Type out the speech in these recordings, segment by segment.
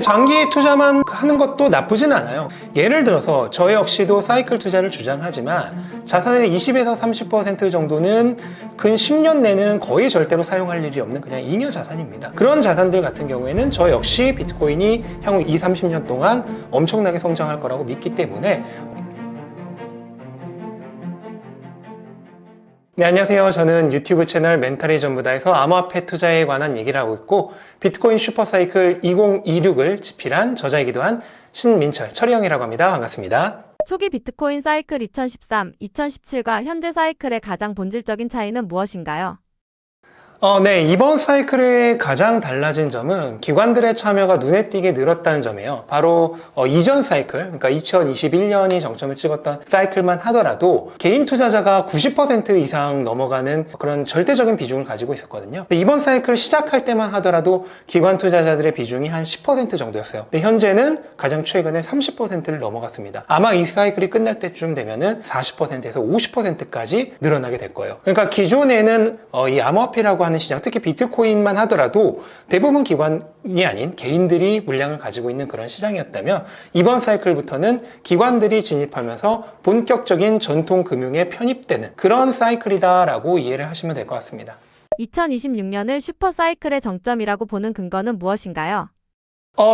장기 투자만 하는 것도 나쁘진 않아요. 예를 들어서 저 역시도 사이클 투자를 주장하지만 자산의 20에서 30% 정도는 근 10년 내는 거의 절대로 사용할 일이 없는 그냥 잉여 자산입니다. 그런 자산들 같은 경우에는 저 역시 비트코인이 향후 20, 30년 동안 엄청나게 성장할 거라고 믿기 때문에. 네, 안녕하세요. 저는 유튜브 채널 멘탈이 전부다에서 암호화폐 투자에 관한 얘기를 하고 있고 비트코인 슈퍼사이클 2026을 집필한 저자이기도 한 신민철, 철이형이라고 합니다. 반갑습니다. 초기 비트코인 사이클 2013, 2017과 현재 사이클의 가장 본질적인 차이는 무엇인가요? 네, 이번 사이클의 가장 달라진 점은 기관들의 참여가 눈에 띄게 늘었다는 점이에요. 바로 이전 사이클, 그러니까 2021년이 정점을 찍었던 사이클만 하더라도 개인 투자자가 90% 이상 넘어가는 그런 절대적인 비중을 가지고 있었거든요. 근데 이번 사이클 시작할 때만 하더라도 기관 투자자들의 비중이 한 10% 정도였어요. 근데 현재는 가장 최근에 30%를 넘어갔습니다. 아마 이 사이클이 끝날 때쯤 되면은 40%에서 50%까지 늘어나게 될 거예요. 그러니까 기존에는 이 암호화폐라고 하는 시장, 특히 비트코인만 하더라도 대부분 기관이 아닌 개인들이 물량을 가지고 있는 그런 시장이었다면 이번 사이클부터는 기관들이 진입하면서 본격적인 전통 금융에 편입되는 그런 사이클이다라고 이해를 하시면 될 것 같습니다. 2026년을 슈퍼사이클의 정점이라고 보는 근거는 무엇인가요?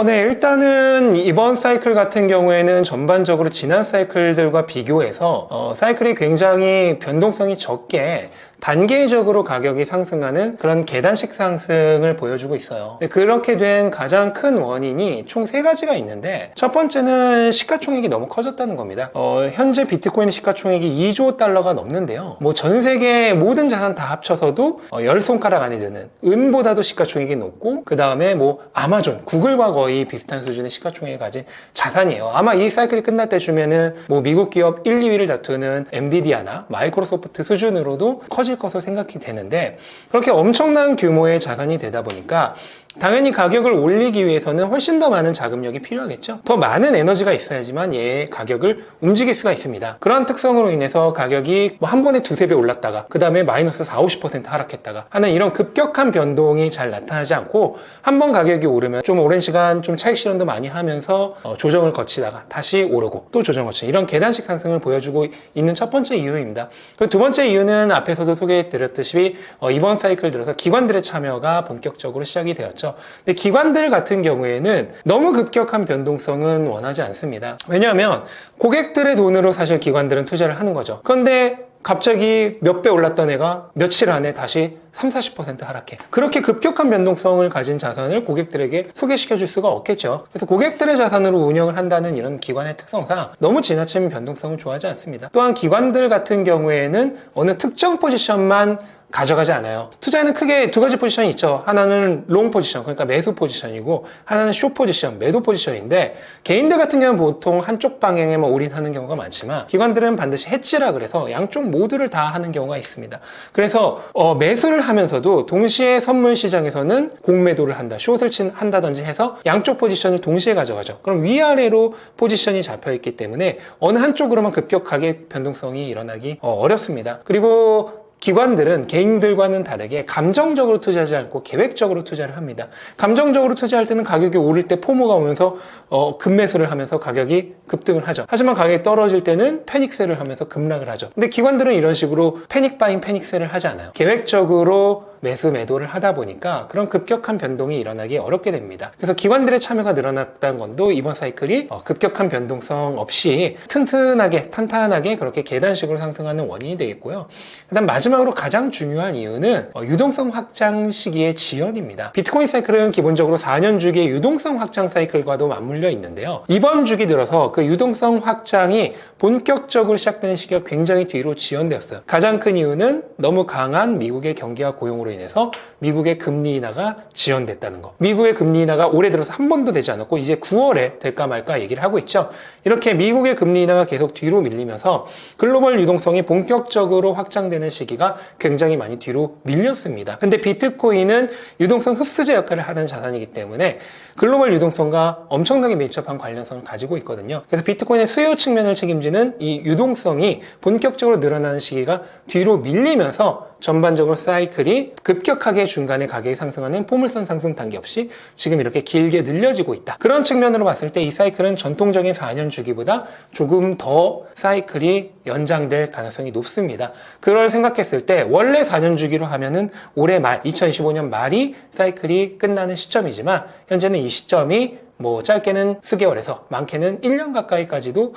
네, 일단은 이번 사이클 같은 경우에는 전반적으로 지난 사이클들과 비교해서 사이클이 굉장히 변동성이 적게 단계적으로 가격이 상승하는 그런 계단식 상승을 보여주고 있어요. 그렇게 된 가장 큰 원인이 총 3가지가 있는데 첫 번째는 시가총액이 너무 커졌다는 겁니다. 현재 비트코인 시가총액이 2조 달러가 넘는데요. 뭐 전 세계 모든 자산 다 합쳐서도 10손가락 안에 드는 은보다도 시가총액이 높고 그 다음에 뭐 아마존, 구글과 거의 비슷한 수준의 시가총액을 가진 자산이에요. 아마 이 사이클이 끝날 때쯤에는 뭐 미국 기업 1, 2위를 다투는 엔비디아나 마이크로소프트 수준으로도 커질 것으로 생각이 되는데 그렇게 엄청난 규모의 자산이 되다 보니까 당연히 가격을 올리기 위해서는 훨씬 더 많은 자금력이 필요하겠죠. 더 많은 에너지가 있어야지만 얘의 가격을 움직일 수가 있습니다. 그런 특성으로 인해서 가격이 뭐 한 번에 2~3배 올랐다가 그 다음에 마이너스 40~50% 하락했다가 하는 이런 급격한 변동이 잘 나타나지 않고 한 번 가격이 오르면 좀 오랜 시간 좀 차익 실현도 많이 하면서 조정을 거치다가 다시 오르고 또 조정을 거치는 이런 계단식 상승을 보여주고 있는 첫 번째 이유입니다. 그리고 두 번째 이유는 앞에서도 소개해드렸듯이 이번 사이클 들어서 기관들의 참여가 본격적으로 시작이 되었죠. 근데 기관들 같은 경우에는 너무 급격한 변동성은 원하지 않습니다. 왜냐하면 고객들의 돈으로 사실 기관들은 투자를 하는 거죠. 그런데 갑자기 몇 배 올랐던 애가 며칠 안에 다시 30~40% 하락해. 그렇게 급격한 변동성을 가진 자산을 고객들에게 소개시켜 줄 수가 없겠죠. 그래서 고객들의 자산으로 운영을 한다는 이런 기관의 특성상 너무 지나친 변동성을 좋아하지 않습니다. 또한 기관들 같은 경우에는 어느 특정 포지션만 가져가지 않아요. 투자에는 크게 2가지 포지션이 있죠. 하나는 롱 포지션, 그러니까 매수 포지션이고 하나는 숏 포지션, 매도 포지션인데 개인들 같은 경우는 보통 한쪽 방향에만 올인하는 경우가 많지만 기관들은 반드시 해지라 그래서 양쪽 모두를 다 하는 경우가 있습니다. 그래서 매수를 하면서도 동시에 선물 시장에서는 공매도를 한다, 숏을 한다든지 해서 양쪽 포지션을 동시에 가져가죠. 그럼 위아래로 포지션이 잡혀있기 때문에 어느 한쪽으로만 급격하게 변동성이 일어나기 어렵습니다. 그리고 기관들은 개인들과는 다르게 감정적으로 투자하지 않고 계획적으로 투자를 합니다. 감정적으로 투자할 때는 가격이 오를 때 포모가 오면서 급매수를 하면서 가격이 급등을 하죠. 하지만 가격이 떨어질 때는 패닉셀을 하면서 급락을 하죠. 근데 기관들은 이런 식으로 패닉바잉, 패닉셀을 하지 않아요. 계획적으로 매수, 매도를 하다 보니까 그런 급격한 변동이 일어나기 어렵게 됩니다. 그래서 기관들의 참여가 늘어났다는 건도 이번 사이클이 급격한 변동성 없이 튼튼하게, 탄탄하게 그렇게 계단식으로 상승하는 원인이 되겠고요. 그 다음 마지막으로 가장 중요한 이유는 유동성 확장 시기의 지연입니다. 비트코인 사이클은 기본적으로 4년 주기의 유동성 확장 사이클과도 맞물려 있는데요. 이번 주기 들어서 그 유동성 확장이 본격적으로 시작되는 시기가 굉장히 뒤로 지연되었어요. 가장 큰 이유는 너무 강한 미국의 경기와 고용으로 인해서 미국의 금리 인하가 지연됐다는 거. 미국의 금리 인하가 올해 들어서 한 번도 되지 않았고 이제 9월에 될까 말까 얘기를 하고 있죠. 이렇게 미국의 금리 인하가 계속 뒤로 밀리면서 글로벌 유동성이 본격적으로 확장되는 시기가 굉장히 많이 뒤로 밀렸습니다. 근데 비트코인은 유동성 흡수제 역할을 하는 자산이기 때문에 글로벌 유동성과 엄청나게 밀접한 관련성을 가지고 있거든요. 그래서 비트코인의 수요 측면을 책임지는 이 유동성이 본격적으로 늘어나는 시기가 뒤로 밀리면서 전반적으로 사이클이 급격하게 중간에 가격이 상승하는 포물선 상승 단계 없이 지금 이렇게 길게 늘려지고 있다. 그런 측면으로 봤을 때 이 사이클은 전통적인 4년 주기보다 조금 더 사이클이 연장될 가능성이 높습니다. 그걸 생각했을 때 원래 4년 주기로 하면은 올해 말 2025년 말이 사이클이 끝나는 시점이지만 현재는 이 시점이 뭐 짧게는 수개월에서 많게는 1년 가까이까지도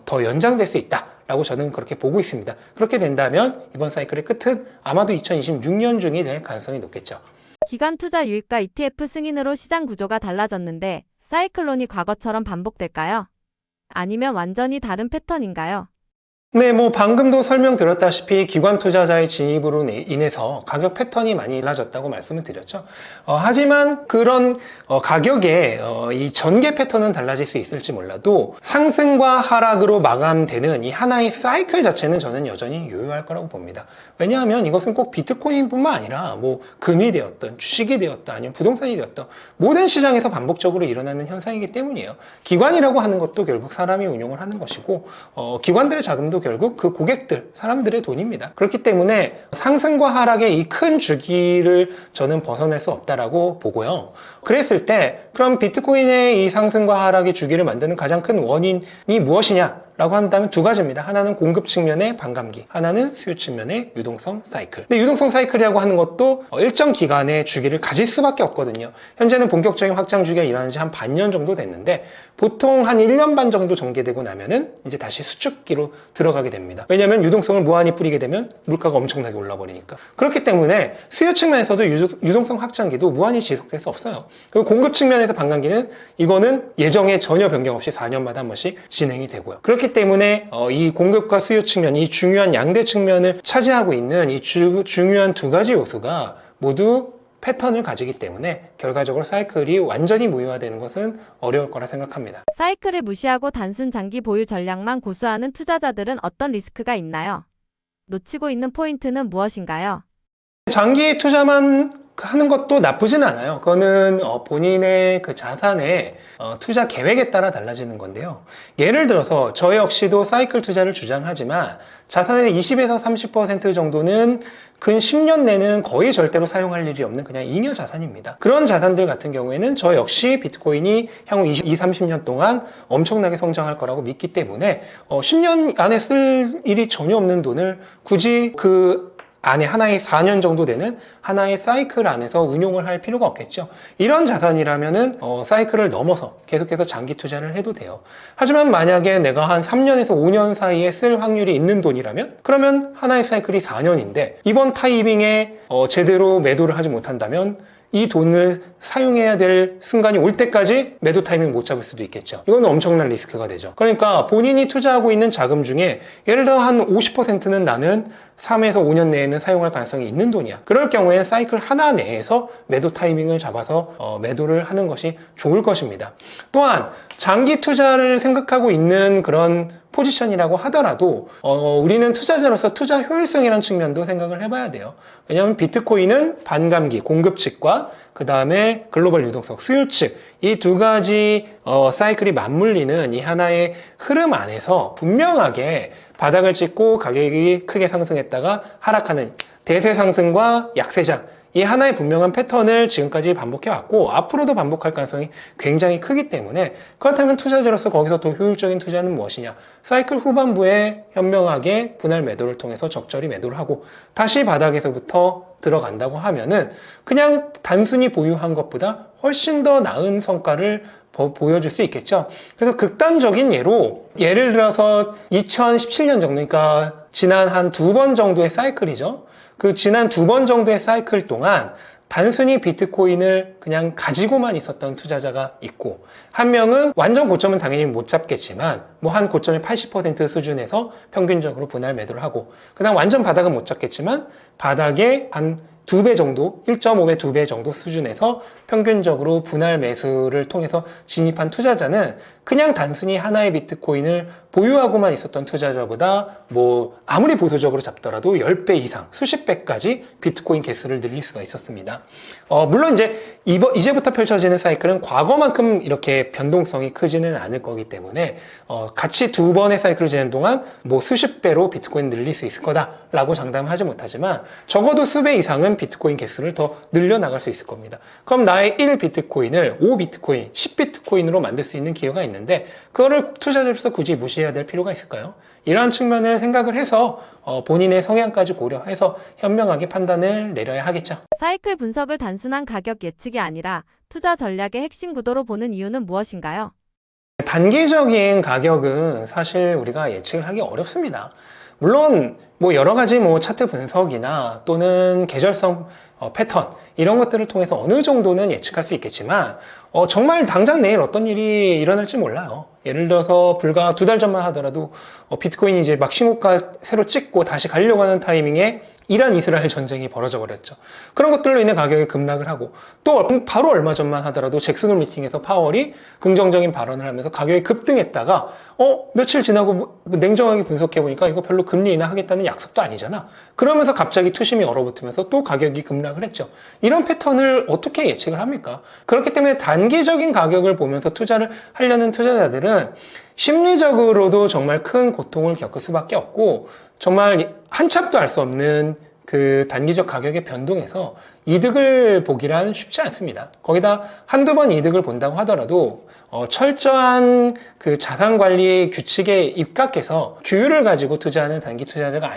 더 연장될 수 있다라고 저는 그렇게 보고 있습니다. 그렇게 된다면 이번 사이클의 끝은 아마도 2026년 중이 될 가능성이 높겠죠. 기관 투자 유입과 ETF 승인으로 시장 구조가 달라졌는데 사이클론이 과거처럼 반복될까요? 아니면 완전히 다른 패턴인가요? 네, 뭐 방금도 설명드렸다시피 기관 투자자의 진입으로 인해서 가격 패턴이 많이 달라졌다고 말씀을 드렸죠. 하지만 그런 가격의 이 전개 패턴은 달라질 수 있을지 몰라도 상승과 하락으로 마감되는 이 하나의 사이클 자체는 저는 여전히 유효할 거라고 봅니다. 왜냐하면 이것은 꼭 비트코인뿐만 아니라 뭐 금이 되었던 주식이 되었던 아니면 부동산이 되었던 모든 시장에서 반복적으로 일어나는 현상이기 때문이에요. 기관이라고 하는 것도 결국 사람이 운용을 하는 것이고 기관들의 자금도 결국 그 고객들, 사람들의 돈입니다. 그렇기 때문에 상승과 하락의 이 큰 주기를 저는 벗어날 수 없다라고 보고요. 그랬을 때 그럼 비트코인의 이 상승과 하락의 주기를 만드는 가장 큰 원인이 무엇이냐? 라고 한다면 두 가지입니다. 하나는 공급 측면의 반감기, 하나는 수요 측면의 유동성 사이클. 근데 유동성 사이클이라고 하는 것도 일정 기간의 주기를 가질 수밖에 없거든요. 현재는 본격적인 확장 주기가 일어난 지 한 반년 정도 됐는데 보통 한 1년 반 정도 전개되고 나면은 이제 다시 수축기로 들어가게 됩니다. 왜냐하면 유동성을 무한히 뿌리게 되면 물가가 엄청나게 올라버리니까. 그렇기 때문에 수요 측면에서도 유동성 확장기도 무한히 지속될 수 없어요. 그리고 공급 측면에서 반감기는 이거는 예정에 전혀 변경 없이 4년마다 한 번씩 진행이 되고요. 그렇기 때문에 이 공급과 수요 측면, 이 중요한 양대 측면을 차지하고 있는 이 중요한 두 가지 요소가 모두 패턴을 가지기 때문에 결과적으로 사이클이 완전히 무효화되는 것은 어려울 거라 생각합니다. 사이클을 무시하고 단순 장기 보유 전략만 고수하는 투자자들은 어떤 리스크가 있나요? 놓치고 있는 포인트는 무엇인가요? 장기 투자만 하는 것도 나쁘진 않아요. 그거는 본인의 그 자산의 투자 계획에 따라 달라지는 건데요. 예를 들어서 저 역시도 사이클 투자를 주장하지만 자산의 20에서 30% 정도는 근 10년 내는 거의 절대로 사용할 일이 없는 그냥 잉여 자산입니다. 그런 자산들 같은 경우에는 저 역시 비트코인이 향후 30년 동안 엄청나게 성장할 거라고 믿기 때문에 10년 안에 쓸 일이 전혀 없는 돈을 굳이 그 안에 하나의 4년 정도 되는 하나의 사이클 안에서 운용을 할 필요가 없겠죠. 이런 자산이라면은 사이클을 넘어서 계속해서 장기 투자를 해도 돼요. 하지만 만약에 내가 한 3년에서 5년 사이에 쓸 확률이 있는 돈이라면 그러면 하나의 사이클이 4년인데 이번 타이밍에 제대로 매도를 하지 못한다면 이 돈을 사용해야 될 순간이 올 때까지 매도 타이밍 못 잡을 수도 있겠죠. 이건 엄청난 리스크가 되죠. 그러니까 본인이 투자하고 있는 자금 중에 예를 들어 한 50%는 나는 3에서 5년 내에는 사용할 가능성이 있는 돈이야. 그럴 경우에는 사이클 하나 내에서 매도 타이밍을 잡아서 매도를 하는 것이 좋을 것입니다. 또한 장기 투자를 생각하고 있는 그런 포지션이라고 하더라도 우리는 투자자로서 투자 효율성이라는 측면도 생각을 해봐야 돼요. 왜냐하면 비트코인은 반감기, 공급 측과 그 다음에 글로벌 유동성, 수요 측, 이 두 가지 사이클이 맞물리는 이 하나의 흐름 안에서 분명하게 바닥을 찍고 가격이 크게 상승했다가 하락하는 대세 상승과 약세장, 이 하나의 분명한 패턴을 지금까지 반복해왔고 앞으로도 반복할 가능성이 굉장히 크기 때문에 그렇다면 투자자로서 거기서 더 효율적인 투자는 무엇이냐? 사이클 후반부에 현명하게 분할 매도를 통해서 적절히 매도를 하고 다시 바닥에서부터 들어간다고 하면은 그냥 단순히 보유한 것보다 훨씬 더 나은 성과를 보여줄 수 있겠죠. 그래서 극단적인 예를 들어서 2017년 정도, 그러니까 지난 한 2번 정도의 사이클이죠. 그 지난 2번 정도의 사이클 동안 단순히 비트코인을 그냥 가지고만 있었던 투자자가 있고 한 명은 완전 고점은 당연히 못 잡겠지만 뭐 한 고점의 80% 수준에서 평균적으로 분할 매도를 하고 그다음 완전 바닥은 못 잡겠지만 바닥에 한 2배 정도, 1.5배, 2배 정도 수준에서 평균적으로 분할 매수를 통해서 진입한 투자자는 그냥 단순히 하나의 비트코인을 보유하고만 있었던 투자자보다 뭐 아무리 보수적으로 잡더라도 10배 이상, 수십 배까지 비트코인 개수를 늘릴 수가 있었습니다. 물론 이제 이제부터 펼쳐지는 사이클은 과거만큼 이렇게 변동성이 크지는 않을 거기 때문에 같이 두 번의 사이클을 지낸 동안 뭐 수십 배로 비트코인 늘릴 수 있을 거다라고 장담하지 못하지만 적어도 수배 이상은 비트코인 개수를 더 늘려나갈 수 있을 겁니다. 그럼 나의 1비트코인을 5비트코인, 10비트코인으로 만들 수 있는 기회가 있는데 그거를 투자자로서 굳이 무시해야 될 필요가 있을까요? 이러한 측면을 생각을 해서 본인의 성향까지 고려해서 현명하게 판단을 내려야 하겠죠. 사이클 분석을 단순한 가격 예측이 아니라 투자 전략의 핵심 구도로 보는 이유는 무엇인가요? 단기적인 가격은 사실 우리가 예측을 하기 어렵습니다. 물론 뭐 여러 가지 뭐 차트 분석이나 또는 계절성 패턴 이런 것들을 통해서 어느 정도는 예측할 수 있겠지만 정말 당장 내일 어떤 일이 일어날지 몰라요. 예를 들어서 불과 2달 전만 하더라도 비트코인이 이제 막 신고가 새로 찍고 다시 가려고 하는 타이밍에 이란 이스라엘 전쟁이 벌어져 버렸죠. 그런 것들로 인해 가격이 급락을 하고 또 바로 얼마 전만 하더라도 잭슨홀 미팅에서 파월이 긍정적인 발언을 하면서 가격이 급등했다가 며칠 지나고 냉정하게 분석해 보니까 이거 별로 금리 인하 하겠다는 약속도 아니잖아. 그러면서 갑자기 투심이 얼어붙으면서 또 가격이 급락을 했죠. 이런 패턴을 어떻게 예측을 합니까? 그렇기 때문에 단기적인 가격을 보면서 투자를 하려는 투자자들은 심리적으로도 정말 큰 고통을 겪을 수밖에 없고 정말 한참도 알 수 없는 그 단기적 가격의 변동에서 이득을 보기란 쉽지 않습니다. 거기다 한두 번 이득을 본다고 하더라도 철저한 그 자산 관리 규칙에 입각해서 규율을 가지고 투자하는 단기 투자자가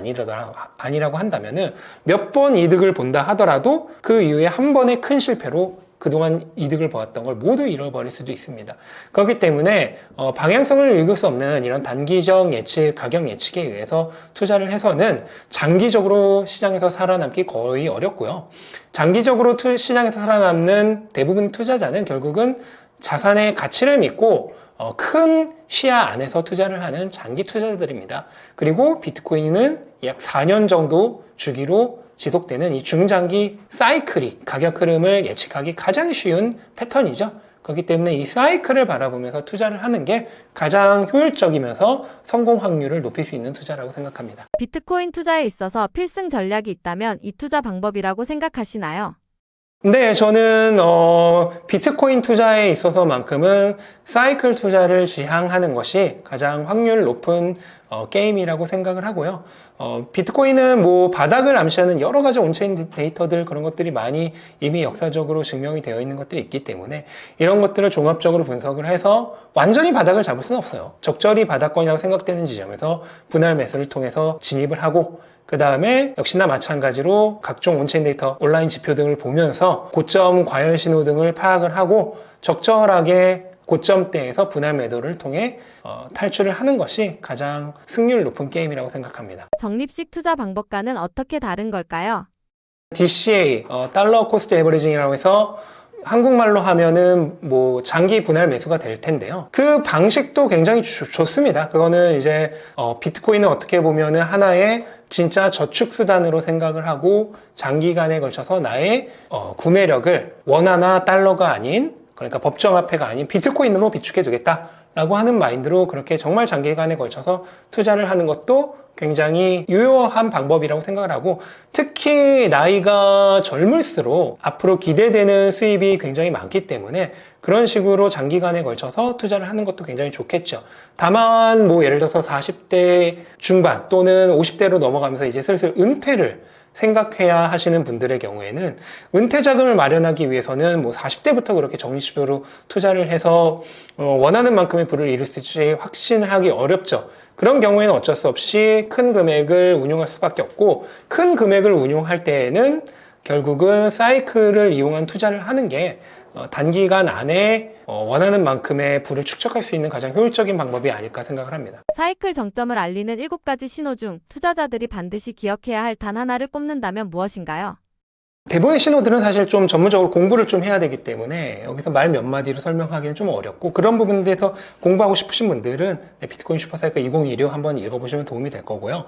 아니라고 한다면은 몇 번 이득을 본다 하더라도 그 이후에 한 번의 큰 실패로 그동안 이득을 보았던 걸 모두 잃어버릴 수도 있습니다. 그렇기 때문에 방향성을 읽을 수 없는 이런 단기적 예측, 가격 예측에 의해서 투자를 해서는 장기적으로 시장에서 살아남기 거의 어렵고요. 장기적으로 시장에서 살아남는 대부분 투자자는 결국은 자산의 가치를 믿고 큰 시야 안에서 투자를 하는 장기 투자자들입니다. 그리고 비트코인은 약 4년 정도 주기로 지속되는 이 중장기 사이클이 가격 흐름을 예측하기 가장 쉬운 패턴이죠. 그렇기 때문에 이 사이클을 바라보면서 투자를 하는 게 가장 효율적이면서 성공 확률을 높일 수 있는 투자라고 생각합니다. 비트코인 투자에 있어서 필승 전략이 있다면 이 투자 방법이라고 생각하시나요? 네, 저는 비트코인 투자에 있어서만큼은 사이클 투자를 지향하는 것이 가장 확률 높은 게임이라고 생각을 하고요. 비트코인은 뭐 바닥을 암시하는 여러 가지 온체인 데이터들 그런 것들이 많이 이미 역사적으로 증명이 되어 있는 것들이 있기 때문에 이런 것들을 종합적으로 분석을 해서 완전히 바닥을 잡을 수는 없어요. 적절히 바닥권이라고 생각되는 지점에서 분할 매수를 통해서 진입을 하고 그 다음에 역시나 마찬가지로 각종 온체인 데이터, 온라인 지표 등을 보면서 고점 과열 신호 등을 파악을 하고 적절하게 고점대에서 분할 매도를 통해 탈출을 하는 것이 가장 승률 높은 게임이라고 생각합니다. 적립식 투자 방법과는 어떻게 다른 걸까요? DCA, 달러 코스트 에버리징이라고 해서 한국말로 하면은 뭐 장기 분할 매수가 될 텐데요. 그 방식도 굉장히 좋습니다. 그거는 이제 비트코인은 어떻게 보면은 하나의 진짜 저축 수단으로 생각을 하고 장기간에 걸쳐서 나의 구매력을 원화나 달러가 아닌 그러니까 법정화폐가 아닌 비트코인으로 비축해 두겠다라고 하는 마인드로 그렇게 정말 장기간에 걸쳐서 투자를 하는 것도 굉장히 유효한 방법이라고 생각을 하고 특히 나이가 젊을수록 앞으로 기대되는 수입이 굉장히 많기 때문에 그런 식으로 장기간에 걸쳐서 투자를 하는 것도 굉장히 좋겠죠. 다만 뭐 예를 들어서 40대 중반 또는 50대로 넘어가면서 이제 슬슬 은퇴를 생각해야 하시는 분들의 경우에는 은퇴 자금을 마련하기 위해서는 뭐 40대부터 그렇게 적립식으로 투자를 해서 원하는 만큼의 부를 이룰 수 있을지 확신을 하기 어렵죠. 그런 경우에는 어쩔 수 없이 큰 금액을 운용할 수밖에 없고 큰 금액을 운용할 때에는 결국은 사이클을 이용한 투자를 하는 게 단기간 안에 원하는 만큼의 부를 축적할 수 있는 가장 효율적인 방법이 아닐까 생각을 합니다. 사이클 정점을 알리는 7가지 신호 중 투자자들이 반드시 기억해야 할 단 하나를 꼽는다면 무엇인가요? 대부분의 신호들은 사실 좀 전문적으로 공부를 좀 해야 되기 때문에 여기서 말 몇 마디로 설명하기는 좀 어렵고 그런 부분에 대해서 공부하고 싶으신 분들은 비트코인 슈퍼사이클 2016 한번 읽어보시면 도움이 될 거고요.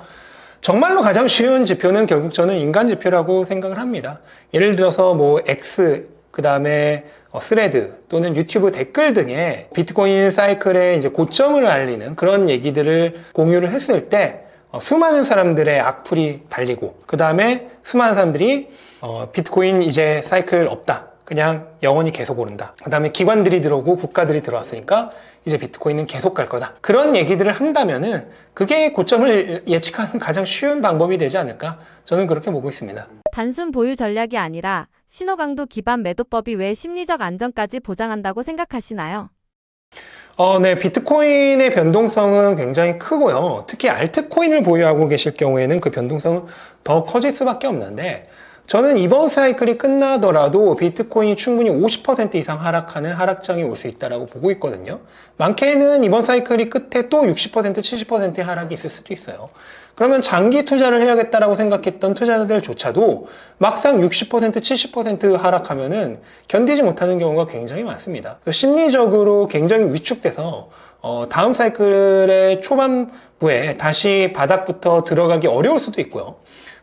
정말로 가장 쉬운 지표는 결국 저는 인간 지표라고 생각을 합니다. 예를 들어서 뭐 X 그 다음에 스레드 또는 유튜브 댓글 등의 비트코인 사이클의 이제 고점을 알리는 그런 얘기들을 공유를 했을 때 수많은 사람들의 악플이 달리고 그 다음에 수많은 사람들이 비트코인 이제 사이클 없다. 그냥 영원히 계속 오른다. 그 다음에 기관들이 들어오고 국가들이 들어왔으니까 이제 비트코인은 계속 갈 거다. 그런 얘기들을 한다면은 그게 고점을 예측하는 가장 쉬운 방법이 되지 않을까? 저는 그렇게 보고 있습니다. 단순 보유 전략이 아니라 신호강도 기반 매도법이 왜 심리적 안정까지 보장한다고 생각하시나요? 네, 비트코인의 변동성은 굉장히 크고요. 특히 알트코인을 보유하고 계실 경우에는 그 변동성은 더 커질 수밖에 없는데, 저는 이번 사이클이 끝나더라도 비트코인이 충분히 50% 이상 하락하는 하락장이 올 수 있다고 보고 있거든요. 많게는 이번 사이클이 끝에 또 60%, 70%의 하락이 있을 수도 있어요. 그러면 장기 투자를 해야겠다라고 생각했던 투자자들조차도 막상 60%, 70% 하락하면은 견디지 못하는 경우가 굉장히 많습니다. 그래서 심리적으로 굉장히 위축돼서 다음 사이클의 초반부에 다시 바닥부터 들어가기 어려울 수도 있고요.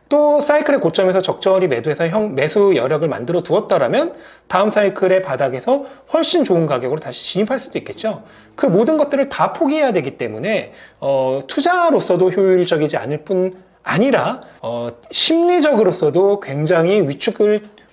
또 사이클의 고점에서 적절히 매도해서 매수 여력을 만들어 두었더라면 다음 사이클의 바닥에서 훨씬 좋은 가격으로 다시 진입할 수도 있겠죠. 그 모든 것들을 다 포기해야 되기 때문에 투자로서도 효율적이지 않을 뿐 아니라 심리적으로서도 굉장히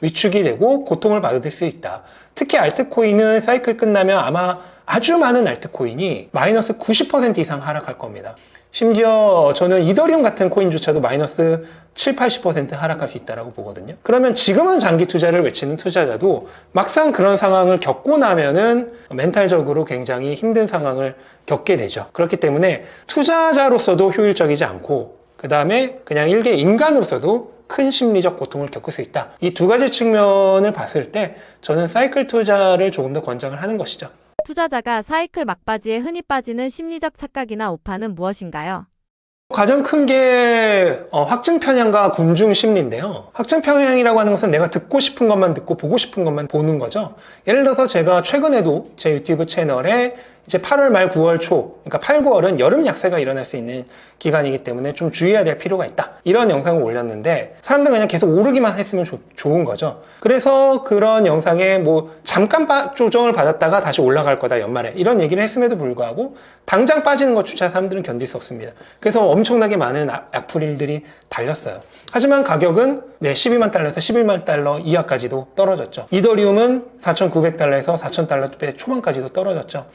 위축이 되고 고통을 받을 수 있다. 특히 알트코인은 사이클 끝나면 아마 아주 많은 알트코인이 마이너스 90% 이상 하락할 겁니다. 심지어 저는 이더리움 같은 코인조차도 마이너스 7, 80% 하락할 수 있다고 보거든요. 그러면 지금은 장기 투자를 외치는 투자자도 막상 그런 상황을 겪고 나면은 멘탈적으로 굉장히 힘든 상황을 겪게 되죠. 그렇기 때문에 투자자로서도 효율적이지 않고 그 다음에 그냥 일개 인간으로서도 큰 심리적 고통을 겪을 수 있다. 이 두 가지 측면을 봤을 때 저는 사이클 투자를 조금 더 권장을 하는 것이죠. 투자자가 사이클 막바지에 흔히 빠지는 심리적 착각이나 오판은 무엇인가요? 가장 큰 게 확증 편향과 군중 심리인데요. 확증 편향이라고 하는 것은 내가 듣고 싶은 것만 듣고 보고 싶은 것만 보는 거죠. 예를 들어서 제가 최근에도 제 유튜브 채널에 이제 8월 말 9월 초, 그러니까 8, 9월은 여름 약세가 일어날 수 있는 기간이기 때문에 좀 주의해야 될 필요가 있다. 이런 영상을 올렸는데 사람들은 그냥 계속 오르기만 했으면 좋은 거죠. 그래서 그런 영상에 뭐 잠깐 조정을 받았다가 다시 올라갈 거다 연말에 이런 얘기를 했음에도 불구하고 당장 빠지는 것조차 사람들은 견딜 수 없습니다. 그래서 엄청나게 많은 악플들이 달렸어요. 하지만 가격은 12만 달러에서 11만 달러 이하까지도 떨어졌죠. 이더리움은 4,900달러에서 4,000달러 초반까지도 떨어졌죠.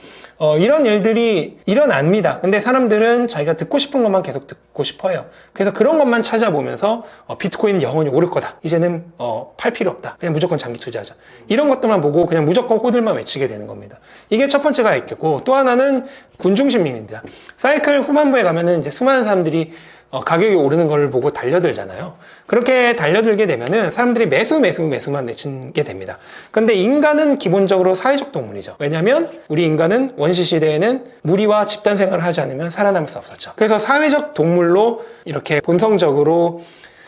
이런 일들이 일어납니다. 근데 사람들은 자기가 듣고 싶은 것만 계속 듣고 싶어요. 그래서 그런 것만 찾아보면서 비트코인은 영원히 오를 거다. 이제는 팔 필요 없다. 그냥 무조건 장기 투자하자. 이런 것들만 보고 그냥 무조건 호들만 외치게 되는 겁니다. 이게 첫 번째가 있겠고 또 하나는 군중심리입니다. 사이클 후반부에 가면은 이제 수많은 사람들이 가격이 오르는 걸 보고 달려들잖아요. 그렇게 달려들게 되면은 사람들이 매수만 외치게 됩니다. 근데 인간은 기본적으로 사회적 동물이죠. 왜냐하면 우리 인간은 원시 시대에는 무리와 집단 생활을 하지 않으면 살아남을 수 없었죠. 그래서 사회적 동물로 이렇게 본성적으로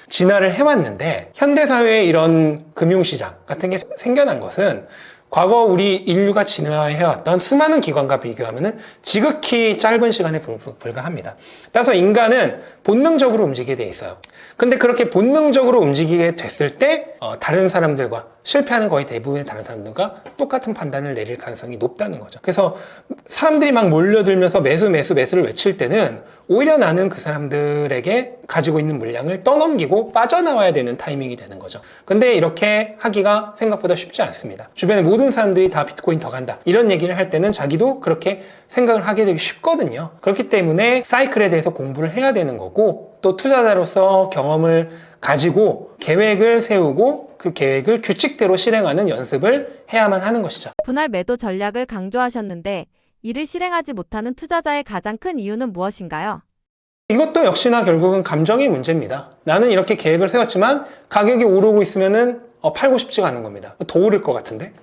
진화를 해왔는데 현대사회에 이런 금융시장 같은 게 생겨난 것은 과거 우리 인류가 진화해왔던 수많은 기관과 비교하면 지극히 짧은 시간에 불과합니다. 따라서 인간은 본능적으로 움직이게 돼 있어요. 근데 그렇게 본능적으로 움직이게 됐을 때 다른 사람들과 실패하는 거의 대부분의 다른 사람들과 똑같은 판단을 내릴 가능성이 높다는 거죠. 그래서 사람들이 막 몰려들면서 매수를 외칠 때는 오히려 나는 그 사람들에게 가지고 있는 물량을 떠넘기고 빠져나와야 되는 타이밍이 되는 거죠. 근데 이렇게 하기가 생각보다 쉽지 않습니다. 주변에 모든 사람들이 다 비트코인 더 간다 이런 얘기를 할 때는 자기도 그렇게 생각을 하게 되기 쉽거든요. 그렇기 때문에 사이클에 대해서 공부를 해야 되는 거고 또 투자자로서 경험을 가지고 계획을 세우고 그 계획을 규칙대로 실행하는 연습을 해야만 하는 것이죠. 분할 매도 전략을 강조하셨는데 이를 실행하지 못하는 투자자의 가장 큰 이유는 무엇인가요? 이것도 역시나 결국은 감정의 문제입니다. 나는 이렇게 계획을 세웠지만 가격이 오르고 있으면은 팔고 싶지가 않은 겁니다. 더 오를 것 같은데?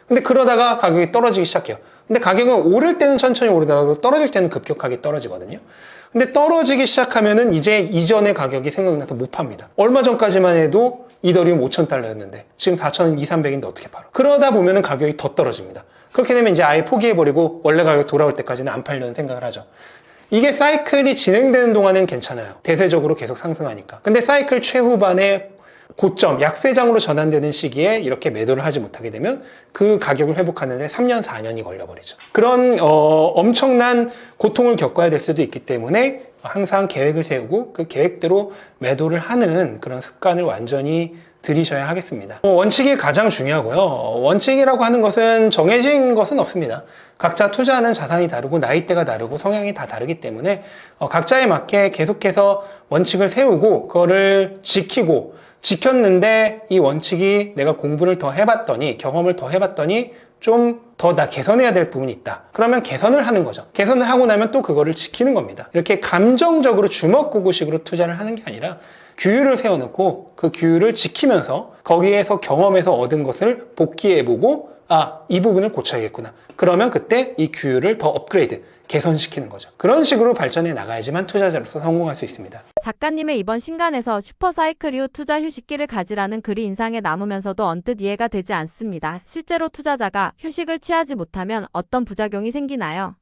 근데 그러다가 가격이 떨어지기 시작해요. 근데 가격은 오를 때는 천천히 오르더라도 떨어질 때는 급격하게 떨어지거든요. 근데 떨어지기 시작하면은 이제 이전의 가격이 생각나서 못 팝니다. 얼마 전까지만 해도 이더리움 5,000달러였는데 지금 4,200~300인데 어떻게 팔아? 그러다 보면은 가격이 더 떨어집니다. 그렇게 되면 이제 아예 포기해버리고 원래 가격 돌아올 때까지는 안 팔려는 생각을 하죠. 이게 사이클이 진행되는 동안은 괜찮아요. 대세적으로 계속 상승하니까. 근데 사이클 최후반에 고점, 약세장으로 전환되는 시기에 이렇게 매도를 하지 못하게 되면 그 가격을 회복하는 데 3년, 4년이 걸려버리죠. 그런 엄청난 고통을 겪어야 될 수도 있기 때문에 항상 계획을 세우고 그 계획대로 매도를 하는 그런 습관을 완전히 들이셔야 하겠습니다. 원칙이 가장 중요하고요. 원칙이라고 하는 것은 정해진 것은 없습니다. 각자 투자하는 자산이 다르고 나이대가 다르고 성향이 다 다르기 때문에 각자에 맞게 계속해서 원칙을 세우고 그거를 지키고 지켰는데 이 원칙이 내가 공부를 더 해봤더니 경험을 더 해봤더니 좀 더 나 개선해야 될 부분이 있다. 그러면 개선을 하는 거죠. 개선을 하고 나면 또 그거를 지키는 겁니다. 이렇게 감정적으로 주먹구구식으로 투자를 하는 게 아니라 규율을 세워놓고 그 규율을 지키면서 거기에서 경험에서 얻은 것을 복기해보고 이 부분을 고쳐야겠구나. 그러면 그때 이 규율을 더 업그레이드, 개선시키는 거죠. 그런 식으로 발전해 나가야지만 투자자로서 성공할 수 있습니다. 작가님의 이번 신간에서 슈퍼사이클 이후 투자 휴식기를 가지라는 글이 인상에 남으면서도 언뜻 이해가 되지 않습니다. 실제로 투자자가 휴식을 취하지 못하면 어떤 부작용이 생기나요?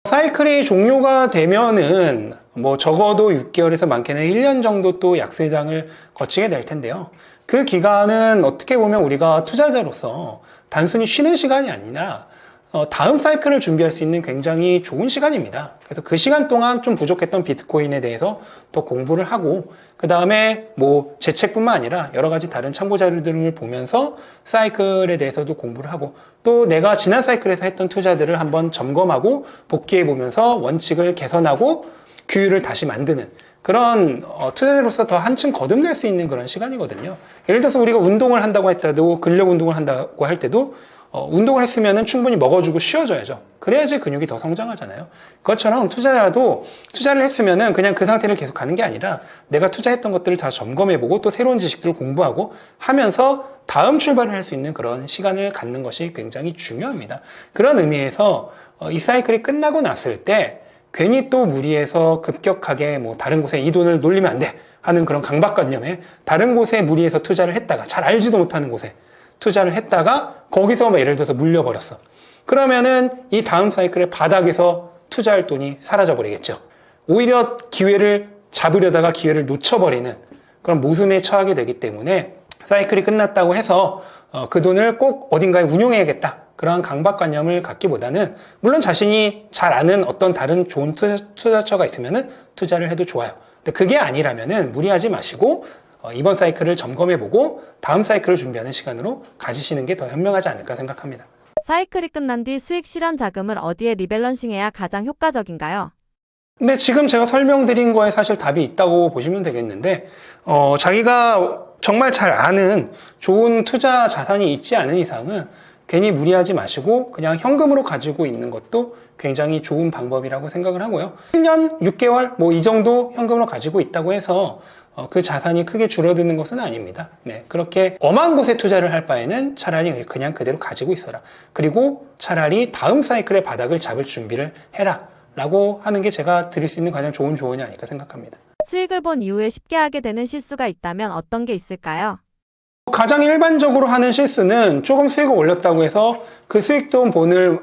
사이클이 종료가 되면은 적어도 6개월에서 많게는 1년 정도 또 약세장을 거치게 될 텐데요. 그 기간은 어떻게 보면 우리가 투자자로서 단순히 쉬는 시간이 아니라 다음 사이클을 준비할 수 있는 굉장히 좋은 시간입니다. 그래서 그 시간 동안 좀 부족했던 비트코인에 대해서 더 공부를 하고 그 다음에 제 책뿐만 아니라 여러 가지 다른 참고 자료들을 보면서 사이클에 대해서도 공부를 하고 또 내가 지난 사이클에서 했던 투자들을 한번 점검하고 복귀해 보면서 원칙을 개선하고 규율을 다시 만드는 그런 투자자로서 더 한층 거듭날 수 있는 그런 시간이거든요. 예를 들어서 우리가 운동을 한다고 했다도 근력 운동을 한다고 할 때도 운동을 했으면 충분히 먹어주고 쉬어줘야죠. 그래야지 근육이 더 성장하잖아요. 그것처럼 투자자도 투자를 했으면 그냥 그 상태를 계속 가는 게 아니라 내가 투자했던 것들을 다 점검해보고 또 새로운 지식들을 공부하고 하면서 다음 출발을 할 수 있는 그런 시간을 갖는 것이 굉장히 중요합니다. 그런 의미에서 이 사이클이 끝나고 났을 때 괜히 또 무리해서 급격하게 다른 곳에 이 돈을 놀리면 안 돼 하는 그런 강박관념에 다른 곳에 무리해서 투자를 했다가 잘 알지도 못하는 곳에 투자를 했다가 거기서 예를 들어서 물려버렸어. 그러면은 이 다음 사이클의 바닥에서 투자할 돈이 사라져 버리겠죠. 오히려 기회를 잡으려다가 기회를 놓쳐버리는 그런 모순에 처하게 되기 때문에 사이클이 끝났다고 해서 그 돈을 꼭 어딘가에 운용해야겠다. 그러한 강박관념을 갖기보다는 물론 자신이 잘 아는 어떤 다른 좋은 투자처가 있으면은 투자를 해도 좋아요. 근데 그게 아니라면은 무리하지 마시고 이번 사이클을 점검해보고 다음 사이클을 준비하는 시간으로 가지시는 게 더 현명하지 않을까 생각합니다. 사이클이 끝난 뒤 수익 실현 자금을 어디에 리밸런싱해야 가장 효과적인가요? 근데 지금 제가 설명드린 거에 사실 답이 있다고 보시면 되겠는데 자기가 정말 잘 아는 좋은 투자 자산이 있지 않은 이상은 괜히 무리하지 마시고 그냥 현금으로 가지고 있는 것도 굉장히 좋은 방법이라고 생각을 하고요. 1년, 6개월 이 정도 현금으로 가지고 있다고 해서 그 자산이 크게 줄어드는 것은 아닙니다. 네, 그렇게 엄한 곳에 투자를 할 바에는 차라리 그냥 그대로 가지고 있어라. 그리고 차라리 다음 사이클의 바닥을 잡을 준비를 해라. 라고 하는 게 제가 드릴 수 있는 가장 좋은 조언이 아닐까 생각합니다. 수익을 본 이후에 쉽게 하게 되는 실수가 있다면 어떤 게 있을까요? 가장 일반적으로 하는 실수는 조금 수익을 올렸다고 해서 그 수익돈 본을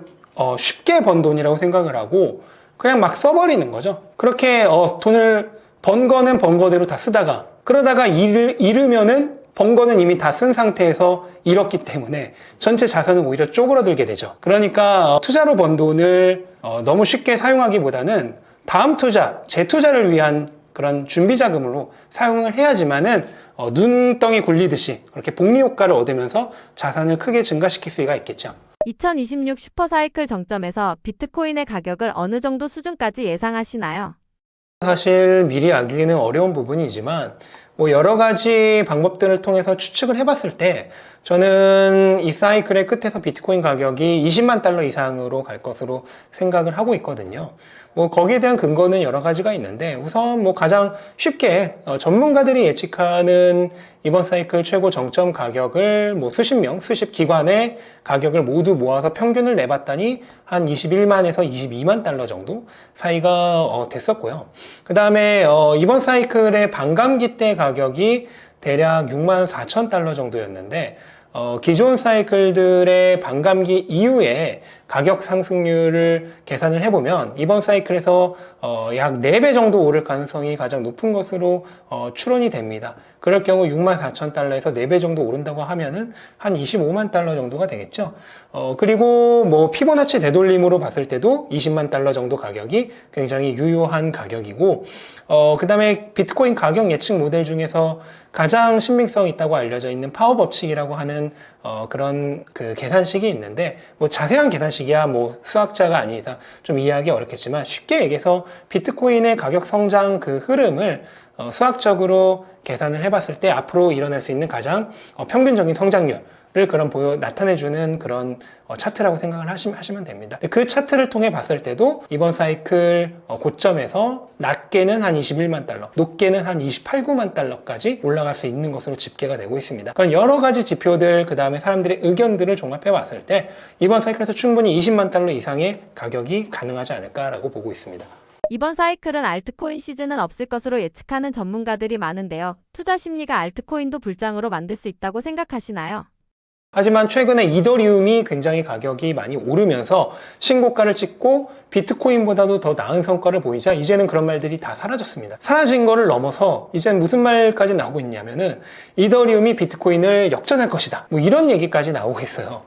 쉽게 번 돈이라고 생각을 하고 그냥 막 써버리는 거죠. 그렇게 돈을 번 거는 번 거대로 다 쓰다가 그러다가 잃으면은 번 거는 이미 다 쓴 상태에서 잃었기 때문에 전체 자산은 오히려 쪼그러들게 되죠. 그러니까 투자로 번 돈을 너무 쉽게 사용하기보다는 다음 투자, 재투자를 위한 그런 준비 자금으로 사용을 해야지만은 눈덩이 굴리듯이 그렇게 복리 효과를 얻으면서 자산을 크게 증가시킬 수가 있겠죠. 2026 슈퍼사이클 정점에서 비트코인의 가격을 어느 정도 수준까지 예상하시나요? 사실 미리 알기는 어려운 부분이지만 여러 가지 방법들을 통해서 추측을 해봤을 때 저는 이 사이클의 끝에서 비트코인 가격이 20만 달러 이상으로 갈 것으로 생각을 하고 있거든요. 거기에 대한 근거는 여러 가지가 있는데 우선 가장 쉽게 전문가들이 예측하는 이번 사이클 최고 정점 가격을 수십 명, 수십 기관의 가격을 모두 모아서 평균을 내봤더니 한 21만에서 22만 달러 정도 사이가 됐었고요. 그 다음에 이번 사이클의 반감기 때 가격이 대략 6만 4천 달러 정도였는데 기존 사이클들의 반감기 이후에 가격 상승률을 계산을 해보면 이번 사이클에서 약 4배 정도 오를 가능성이 가장 높은 것으로 추론이 됩니다. 그럴 경우 6만 4천 달러에서 4배 정도 오른다고 하면은 한 25만 달러 정도가 되겠죠. 그리고 피보나치 되돌림으로 봤을 때도 20만 달러 정도 가격이 굉장히 유효한 가격이고 그 다음에 비트코인 가격 예측 모델 중에서 가장 신빙성이 있다고 알려져 있는 파워 법칙이라고 하는 그런 그 계산식이 있는데, 뭐 자세한 계산식이야 뭐 수학자가 아닌 이상 좀 이해하기 어렵겠지만, 쉽게 얘기해서 비트코인의 가격 성장 그 흐름을 수학적으로 계산을 해봤을 때 앞으로 일어날 수 있는 가장 평균적인 성장률 를 나타내주는 그런 차트라고 생각을 하시면 됩니다. 그 차트를 통해 봤을 때도 이번 사이클 고점에서 낮게는 한 21만 달러, 높게는 한 28, 9만 달러까지 올라갈 수 있는 것으로 집계가 되고 있습니다. 그런 여러 가지 지표들, 그 다음에 사람들의 의견들을 종합해 봤을 때 이번 사이클에서 충분히 20만 달러 이상의 가격이 가능하지 않을까라고 보고 있습니다. 이번 사이클은 알트코인 시즌은 없을 것으로 예측하는 전문가들이 많은데요. 투자 심리가 알트코인도 불장으로 만들 수 있다고 생각하시나요? 하지만 최근에 이더리움이 굉장히 가격이 많이 오르면서 신고가를 찍고 비트코인보다도 더 나은 성과를 보이자 이제는 그런 말들이 다 사라졌습니다. 사라진 거를 넘어서 이제는 무슨 말까지 나오고 있냐면은 이더리움이 비트코인을 역전할 것이다, 뭐 이런 얘기까지 나오고 있어요.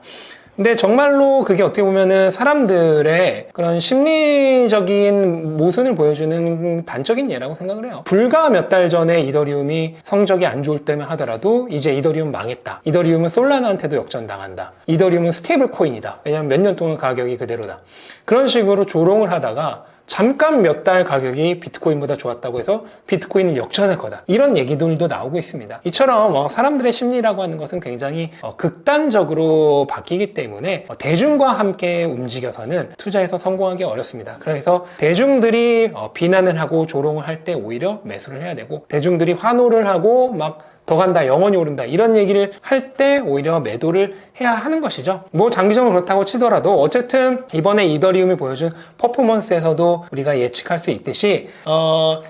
근데 정말로 그게 어떻게 보면은 사람들의 그런 심리적인 모순을 보여주는 단적인 예라고 생각을 해요. 불과 몇 달 전에 이더리움이 성적이 안 좋을 때만 하더라도 이제 이더리움 망했다, 이더리움은 솔라나한테도 역전당한다, 이더리움은 스테이블 코인이다, 왜냐면 몇 년 동안 가격이 그대로다, 그런 식으로 조롱을 하다가 잠깐 몇 달 가격이 비트코인보다 좋았다고 해서 비트코인을 역전할 거다, 이런 얘기들도 나오고 있습니다. 이처럼 사람들의 심리라고 하는 것은 굉장히 극단적으로 바뀌기 때문에 대중과 함께 움직여서는 투자에서 성공하기 어렵습니다. 그래서 대중들이 비난을 하고 조롱을 할 때 오히려 매수를 해야 되고, 대중들이 환호를 하고 막 더 간다, 영원히 오른다, 이런 얘기를 할 때 오히려 매도를 해야 하는 것이죠. 뭐 장기적으로 그렇다고 치더라도 어쨌든 이번에 이더리움이 보여준 퍼포먼스에서도 우리가 예측할 수 있듯이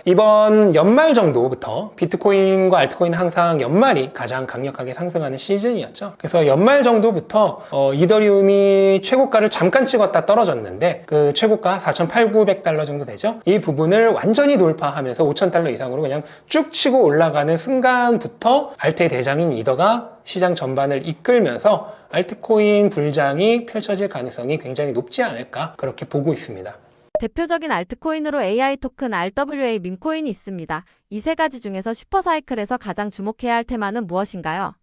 이번 연말 정도부터 비트코인과 알트코인은 항상 연말이 가장 강력하게 상승하는 시즌이었죠. 그래서 연말 정도부터 이더리움이 최고가를 잠깐 찍었다 떨어졌는데, 그 최고가 4,800-900달러 정도 되죠. 이 부분을 완전히 돌파하면서 5,000달러 이상으로 그냥 쭉 치고 올라가는 순간부터 알트의 대장인 이더가 시장 전반을 이끌면서 알트코인 불장이 펼쳐질 가능성이 굉장히 높지 않을까, 그렇게 보고 있습니다. 대표적인 알트코인으로 AI 토큰 RWA 밈코인이 있습니다. 이 세 가지 중에서 슈퍼사이클에서 가장 주목해야 할 테마는 무엇인가요?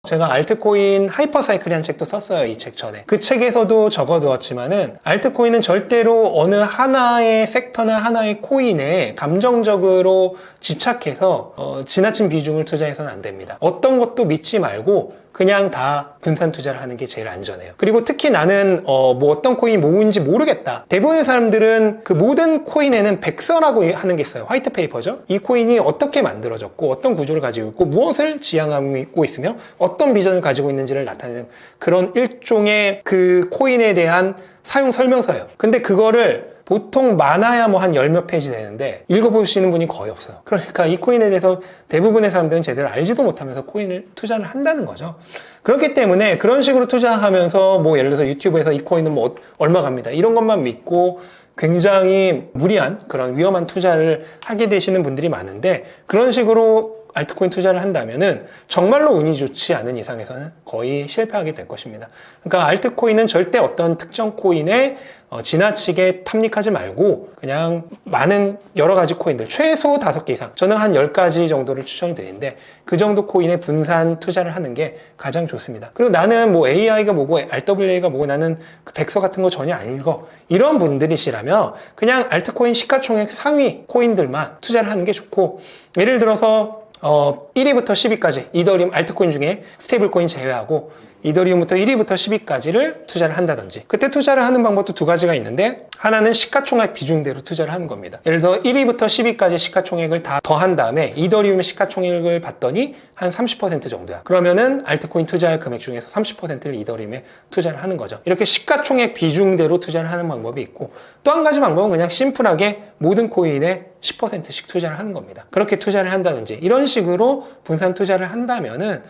제가 알트코인 하이퍼사이클이라는 책도 썼어요, 이 책 전에. 그 책에서도 적어두었지만은 알트코인은 절대로 어느 하나의 섹터나 하나의 코인에 감정적으로 집착해서 지나친 비중을 투자해서는 안 됩니다. 어떤 것도 믿지 말고 그냥 다 분산 투자를 하는 게 제일 안전해요. 그리고 특히 나는 뭐 어떤 코인이 뭐인지 모르겠다, 대부분의 사람들은 그 모든 코인에는 백서라고 하는 게 있어요. 화이트 페이퍼죠. 이 코인이 어떻게 만들어졌고 어떤 구조를 가지고 있고 무엇을 지향하고 있으며 어떤 비전을 가지고 있는지를 나타내는 그런 일종의 그 코인에 대한 사용 설명서예요. 근데 그거를 보통 많아야 뭐 한 10몇 페이지 되는데 읽어보시는 분이 거의 없어요. 그러니까 이 코인에 대해서 대부분의 사람들은 제대로 알지도 못하면서 코인을 투자를 한다는 거죠. 그렇기 때문에 그런 식으로 투자하면서 뭐 예를 들어서 유튜브에서 이 코인은 뭐 얼마 갑니다, 이런 것만 믿고 굉장히 무리한 그런 위험한 투자를 하게 되시는 분들이 많은데, 그런 식으로 알트코인 투자를 한다면은 정말로 운이 좋지 않은 이상에서는 거의 실패하게 될 것입니다. 그러니까 알트코인은 절대 어떤 특정 코인에 지나치게 탐닉하지 말고 그냥 많은 여러 가지 코인들, 최소 5개 이상, 저는 한 10가지 정도를 추천을 드리는데 그 정도 코인에 분산 투자를 하는 게 가장 좋습니다. 그리고 나는 뭐 AI가 뭐고 RWA가 뭐고 나는 그 백서 같은 거 전혀 안 읽어, 이런 분들이시라면 그냥 알트코인 시가총액 상위 코인들만 투자를 하는 게 좋고, 예를 들어서 1위부터 10위까지 이더리움 알트코인 중에 스테이블 코인 제외하고 이더리움부터 1위부터 10위까지를 투자를 한다든지, 그때 투자를 하는 방법도 두 가지가 있는데, 하나는 시가총액 비중대로 투자를 하는 겁니다. 예를 들어 1위부터 10위까지 시가총액을 다 더한 다음에 이더리움의 시가총액을 봤더니 한 30% 정도야. 그러면은 알트코인 투자할 금액 중에서 30%를 이더리움에 투자를 하는 거죠. 이렇게 시가총액 비중대로 투자를 하는 방법이 있고, 또 한 가지 방법은 그냥 심플하게 모든 코인에 10%씩 투자를 하는 겁니다. 그렇게 투자를 한다든지 이런 식으로 분산 투자를 한다면은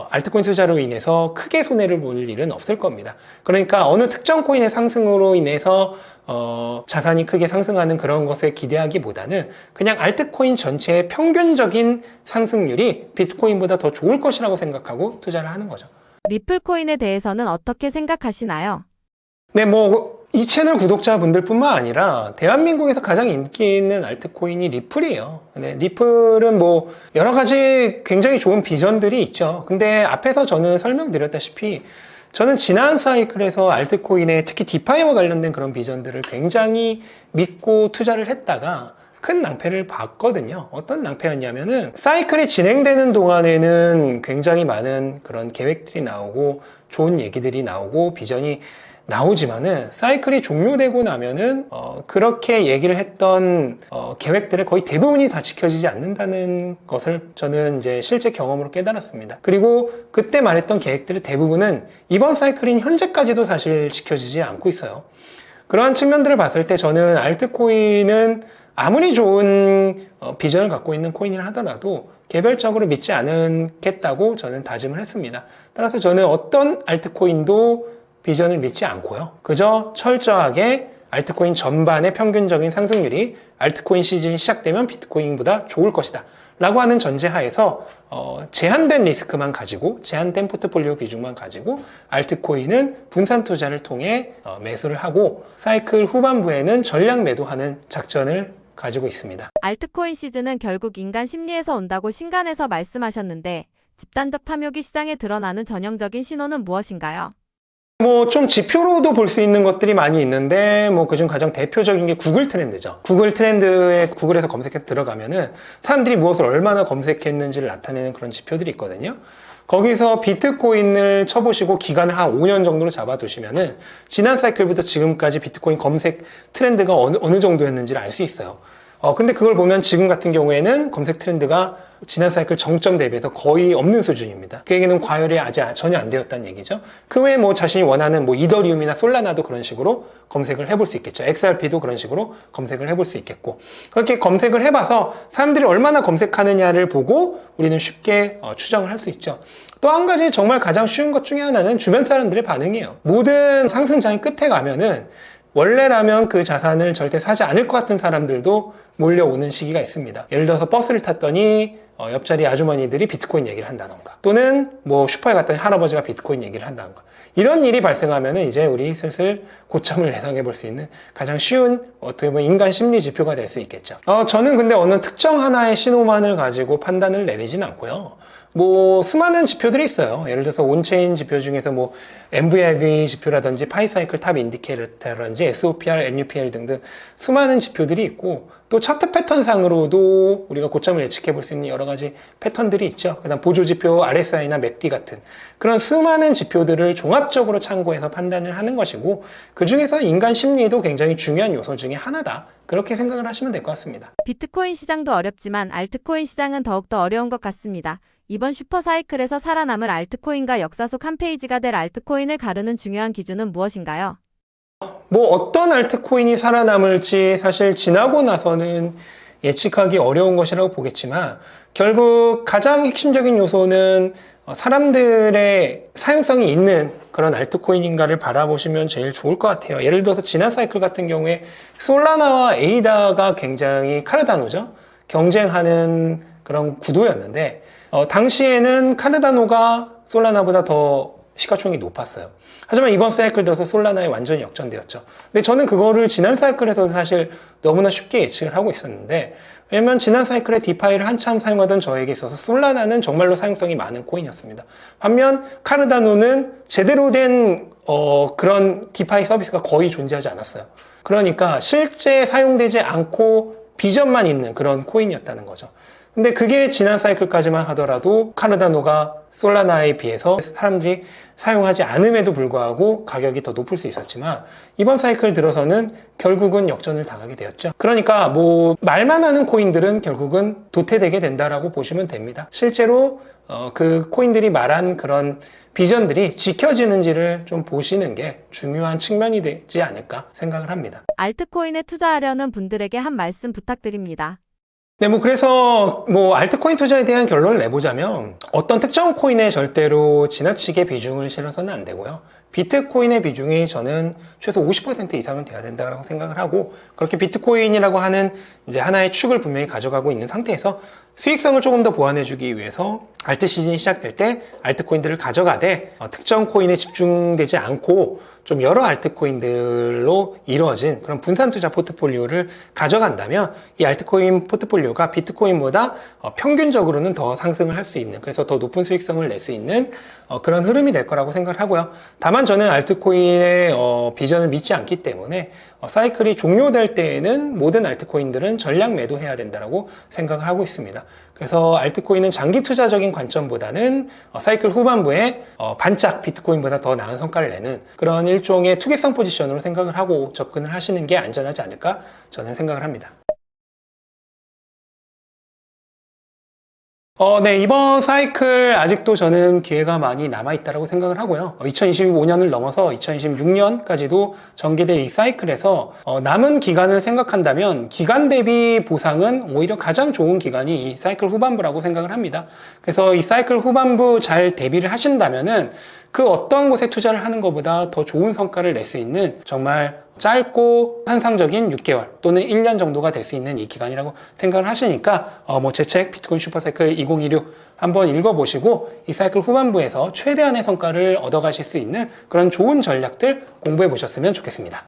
알트코인 투자로 인해서 크게 손해를 볼 일은 없을 겁니다. 그러니까 어느 특정 코인의 상승으로 인해서 자산이 크게 상승하는 그런 것에 기대하기보다는 그냥 알트코인 전체의 평균적인 상승률이 비트코인보다 더 좋을 것이라고 생각하고 투자를 하는 거죠. 리플코인에 대해서는 어떻게 생각하시나요? 네, 뭐 이 채널 구독자분들뿐만 아니라 대한민국에서 가장 인기 있는 알트코인이 리플이에요. 근데 리플은 뭐 여러 가지 굉장히 좋은 비전들이 있죠. 근데 앞에서 저는 설명드렸다시피 저는 지난 사이클에서 알트코인에 특히 디파이와 관련된 그런 비전들을 굉장히 믿고 투자를 했다가 큰 낭패를 봤거든요. 어떤 낭패였냐면은 사이클이 진행되는 동안에는 굉장히 많은 그런 계획들이 나오고 좋은 얘기들이 나오고 비전이 나오지만은 사이클이 종료되고 나면은 그렇게 얘기를 했던 계획들의 거의 대부분이 다 지켜지지 않는다는 것을 저는 이제 실제 경험으로 깨달았습니다. 그리고 그때 말했던 계획들의 대부분은 이번 사이클인 현재까지도 사실 지켜지지 않고 있어요. 그러한 측면들을 봤을 때 저는 알트코인은 아무리 좋은 비전을 갖고 있는 코인이라 하더라도 개별적으로 믿지 않겠다고 저는 다짐을 했습니다. 따라서 저는 어떤 알트코인도 비전을 믿지 않고요. 그저 철저하게 알트코인 전반의 평균적인 상승률이 알트코인 시즌이 시작되면 비트코인보다 좋을 것이다 라고 하는 전제하에서 제한된 리스크만 가지고 제한된 포트폴리오 비중만 가지고 알트코인은 분산 투자를 통해 매수를 하고 사이클 후반부에는 전량 매도하는 작전을 가지고 있습니다. 알트코인 시즌은 결국 인간 심리에서 온다고 신간에서 말씀하셨는데 집단적 탐욕이 시장에 드러나는 전형적인 신호는 무엇인가요? 뭐 좀 지표로도 볼 수 있는 것들이 많이 있는데 뭐 그중 가장 대표적인 게 구글 트렌드죠. 구글 트렌드에 구글에서 검색해서 들어가면은 사람들이 무엇을 얼마나 검색했는지를 나타내는 그런 지표들이 있거든요. 거기서 비트코인을 쳐보시고 기간을 한 5년 정도로 잡아두시면은 지난 사이클부터 지금까지 비트코인 검색 트렌드가 어느 정도였는지를 알 수 있어요. 근데 그걸 보면 지금 같은 경우에는 검색 트렌드가 지난 사이클 정점 대비해서 거의 없는 수준입니다. 그 얘기는 과열이 아직 전혀 안 되었다는 얘기죠. 그 외에 뭐 자신이 원하는 뭐 이더리움이나 솔라나도 그런 식으로 검색을 해볼 수 있겠죠. XRP도 그런 식으로 검색을 해볼 수 있겠고. 그렇게 검색을 해봐서 사람들이 얼마나 검색하느냐를 보고 우리는 쉽게 추정을 할 수 있죠. 또 한 가지 정말 가장 쉬운 것 중에 하나는 주변 사람들의 반응이에요. 모든 상승장의 끝에 가면은 원래라면 그 자산을 절대 사지 않을 것 같은 사람들도 몰려오는 시기가 있습니다. 예를 들어서 버스를 탔더니 옆자리 아주머니들이 비트코인 얘기를 한다던가 또는 뭐 슈퍼에 갔더니 할아버지가 비트코인 얘기를 한다던가 이런 일이 발생하면 이제 우리 슬슬 고점을 예상해 볼 수 있는 가장 쉬운 어떻게 보면 인간 심리 지표가 될 수 있겠죠. 저는 근데 어느 특정 하나의 신호만을 가지고 판단을 내리진 않고요. 뭐 수많은 지표들이 있어요. 예를 들어서 온체인 지표 중에서 뭐 MVIV 지표라든지 파이사이클 탑 인디케이터라든지 SOPR, NUPL 등등 수많은 지표들이 있고 또 차트 패턴상으로도 우리가 고점을 예측해 볼 수 있는 여러 가지 패턴들이 있죠. 그다음 보조 지표 RSI나 MACD 같은 그런 수많은 지표들을 종합적으로 참고해서 판단을 하는 것이고 그 중에서 인간 심리도 굉장히 중요한 요소 중에 하나다. 그렇게 생각을 하시면 될 것 같습니다. 비트코인 시장도 어렵지만 알트코인 시장은 더욱더 어려운 것 같습니다. 이번 슈퍼사이클에서 살아남을 알트코인과 역사 속 한 페이지가 될 알트코인을 가르는 중요한 기준은 무엇인가요? 뭐 어떤 알트코인이 살아남을지 사실 지나고 나서는 예측하기 어려운 것이라고 보겠지만 결국 가장 핵심적인 요소는 사람들의 사용성이 있는 그런 알트코인인가를 바라보시면 제일 좋을 것 같아요. 예를 들어서 지난 사이클 같은 경우에 솔라나와 에이다가 굉장히 카르다노죠. 경쟁하는 그런 구도였는데 당시에는 카르다노가 솔라나보다 더 시가총액이 높았어요. 하지만 이번 사이클 들어서 솔라나에 완전히 역전되었죠. 근데 저는 그거를 지난 사이클에서 사실 너무나 쉽게 예측을 하고 있었는데 왜냐면 지난 사이클에 디파이를 한참 사용하던 저에게 있어서 솔라나는 정말로 사용성이 많은 코인이었습니다. 반면 카르다노는 제대로 된 그런 디파이 서비스가 거의 존재하지 않았어요. 그러니까 실제 사용되지 않고 비전만 있는 그런 코인이었다는 거죠. 근데 그게 지난 사이클까지만 하더라도 카르다노가 솔라나에 비해서 사람들이 사용하지 않음에도 불구하고 가격이 더 높을 수 있었지만 이번 사이클 들어서는 결국은 역전을 당하게 되었죠. 그러니까 뭐 말만 하는 코인들은 결국은 도태되게 된다라고 보시면 됩니다. 실제로 그 코인들이 말한 그런 비전들이 지켜지는지를 좀 보시는 게 중요한 측면이 되지 않을까 생각을 합니다. 알트코인에 투자하려는 분들에게 한 말씀 부탁드립니다. 네, 뭐 그래서 뭐 알트코인 투자에 대한 결론을 내보자면 어떤 특정 코인에 절대로 지나치게 비중을 실어서는 안 되고요. 비트코인의 비중이 저는 최소 50% 이상은 돼야 된다고 생각을 하고 그렇게 비트코인이라고 하는 이제 하나의 축을 분명히 가져가고 있는 상태에서 수익성을 조금 더 보완해주기 위해서 알트 시즌이 시작될 때 알트코인들을 가져가되 특정 코인에 집중되지 않고 좀 여러 알트코인들로 이루어진 그런 분산 투자 포트폴리오를 가져간다면 이 알트코인 포트폴리오가 비트코인보다 평균적으로는 더 상승을 할 수 있는, 그래서 더 높은 수익성을 낼 수 있는 그런 흐름이 될 거라고 생각을 하고요. 다만 저는 알트코인의 비전을 믿지 않기 때문에 사이클이 종료될 때에는 모든 알트코인들은 전량 매도해야 된다고 생각을 하고 있습니다. 그래서 알트코인은 장기 투자적인 관점보다는 사이클 후반부에 반짝 비트코인보다 더 나은 성과를 내는 그런 일종의 투기성 포지션으로 생각을 하고 접근을 하시는 게 안전하지 않을까 저는 생각을 합니다. 네, 이번 사이클 아직도 저는 기회가 많이 남아있다고 생각을 하고요. 2025년을 넘어서 2026년까지도 전개될 이 사이클에서 남은 기간을 생각한다면 기간 대비 보상은 오히려 가장 좋은 기간이 이 사이클 후반부라고 생각을 합니다. 그래서 이 사이클 후반부 잘 대비를 하신다면은 그 어떤 곳에 투자를 하는 것보다 더 좋은 성과를 낼 수 있는 정말 짧고 환상적인 6개월 또는 1년 정도가 될 수 있는 이 기간이라고 생각을 하시니까 제 책 비트코인 슈퍼사이클 2026 한번 읽어보시고 이 사이클 후반부에서 최대한의 성과를 얻어가실 수 있는 그런 좋은 전략들 공부해 보셨으면 좋겠습니다.